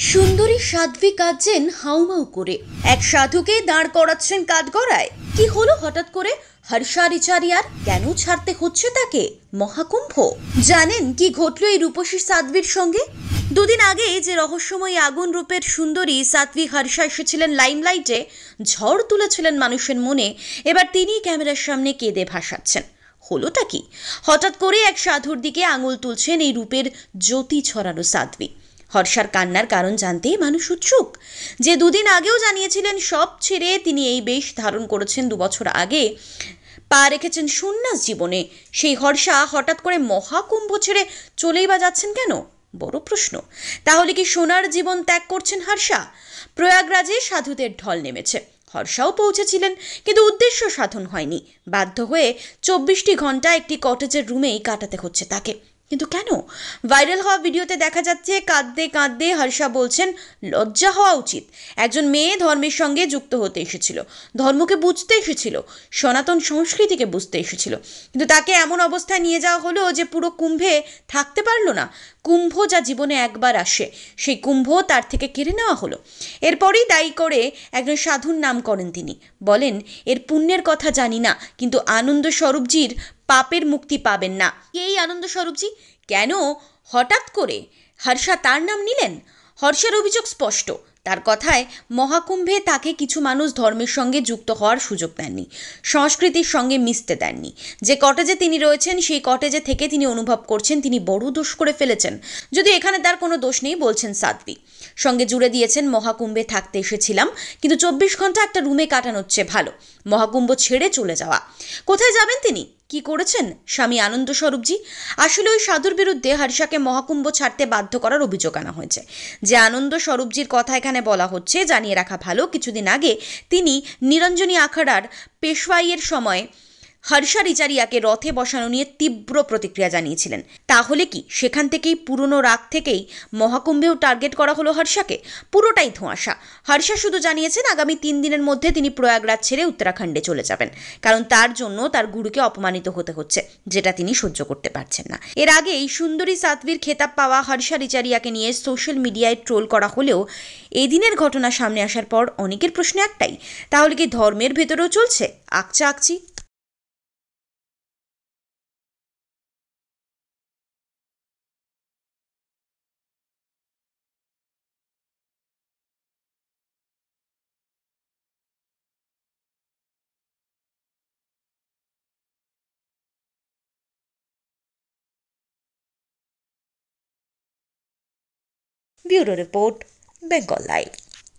সুন্দরী সাধ্বী কাঁদছেন হাউমাউ করে। এক সাধুকে দাঁড় করাচ্ছেন কাঠগড়ায়। কি হলো হঠাৎ করে হর্ষা রিচারিয়ার? কেন ছাড়তে হচ্ছে তাকে মহাকুম্ভ? জানেন কি ঘটল এই রূপসী সাধ্বীর সঙ্গে? দুদিন আগে যে রহস্যময়ী আগুন রূপের সুন্দরী সাধ্বী হর্ষা এসেছিলেন লাইমলাইটে, ঝড় তুলেছিলেন মানুষের মনে, এবার তিনি ক্যামেরার সামনে কেঁদে ভাসাচ্ছেন। হলোটা কি? হঠাৎ করে এক সাধুর দিকে আঙুল তুলছেন এই রূপের জ্যোতি ছড়ানো সাধ্বী। হর্ষার কান্নার কারণ জানতে মানুষ উৎসুক। যে দুদিন আগেও জানিয়েছিলেন সব ছেড়ে তিনি এই বেশ ধারণ করেছেন 2 বছর আগে, পা রেখেছেন সন্ন্যাস জীবনে, সেই হর্ষা হঠাৎ করে মহাকুম্ভ ছেড়ে চলেই বা যাচ্ছেন কেন? বড় প্রশ্ন। তাহলে কি সোনার জীবন ত্যাগ করছেন হর্ষা? প্রয়াগরাজে সাধুদের ঢল নেমেছে। হর্ষাও পৌঁছেছিলেন, কিন্তু উদ্দেশ্য সাধন হয়নি। বাধ্য হয়ে 24টি ঘন্টা একটি কটেজের রুমেই কাটাতে হচ্ছে তাকে। কিন্তু কেন? ভাইরাল হওয়া ভিডিওতে দেখা যাচ্ছে কাঁদতে কাঁদতে হর্ষা বলছেন লজ্জা হওয়া উচিত। একজন মেয়ে ধর্মের সঙ্গে যুক্ত হতে এসেছিল, ধর্মকে বুঝতে এসেছিল, সনাতন সংস্কৃতিকে বুঝতে এসেছিল, কিন্তু তাকে এমন অবস্থায় নিয়ে যাওয়া হলো যে পুরো কুম্ভে থাকতে পারলো না। কুম্ভ যা জীবনে একবার আসে, সেই কুম্ভ তার থেকে কেড়ে নেওয়া হলো। এরপরই দায়ী করে একজন সাধুর নাম করেন তিনি। বলেন, এর পুণ্যের কথা জানি না, কিন্তু আনন্দ স্বরূপজির পাপের মুক্তি পাবেন না। এই আনন্দ স্বরূপজি কেন হঠাৎ করে হর্ষা তার নাম নিলেন? হর্ষের অভিযোগ স্পষ্ট। তার কথায় মহাকুম্ভে তাকে কিছু মানুষ ধর্মের সঙ্গে যুক্ত হওয়ার সুযোগ দেননি, সংস্কৃতির সঙ্গে মিশতে দেননি। যে কটেজে তিনি রয়েছেন সেই কটেজে থেকে তিনি অনুভব করছেন তিনি বড় দোষ করে ফেলেছেন। যদি এখানে তার কোনো দোষ নেই বলছেন সাধ্বী। সঙ্গে জুড়ে দিয়েছেন, মহাকুম্ভে থাকতে এসেছিলাম, কিন্তু 24 ঘন্টা একটা রুমে কাটানোর চেয়ে ভালো মহাকুম্ভ ছেড়ে চলে যাওয়া। কোথায় যাবেন তিনি? কি করেছেন স্বামী আনন্দ স্বরূপজি? আসলে ওই সাধুর বিরুদ্ধে হর্ষাকে মহাকুম্ভ ছাড়তে বাধ্য করার অভিযোগ আনা হয়েছে। যে আনন্দ স্বরূপজির কথা এখানে বলা হচ্ছে, জানিয়ে রাখা ভালো, কিছুদিন আগে তিনি নিরঞ্জনী আখড়ার পেশওয়াইয়ের সময় হর্ষা রিচারিয়াকে রথে বসানো নিয়ে তীব্র প্রতিক্রিয়া জানিয়েছিলেন। তাহলে কি সেখান থেকেই পুরনো রাগ থেকেই মহাকুম্ভেও টার্গেট করা হলো হর্ষাকে? পুরোটাই ধোঁয়াশা। হর্ষা শুধু জানিয়েছেন আগামী 3 দিনের মধ্যে তিনি প্রয়াগরাজ ছেড়ে উত্তরাখণ্ডে চলে যাবেন, কারণ তার জন্য তার গুরুকে অপমানিত হতে হচ্ছে, যেটা তিনি সহ্য করতে পারছেন না। এর আগে এই সুন্দরী সাধ্বীর খেতাব পাওয়া হর্ষা রিচারিয়াকে নিয়ে সোশ্যাল মিডিয়ায় ট্রোল করা হলেও এই দিনের ঘটনা সামনে আসার পর অনেকের প্রশ্ন একটাই, তাহলে কি ধর্মের ভেতরেও চলছে আকচা আকচি? Bureau report, Bengal live.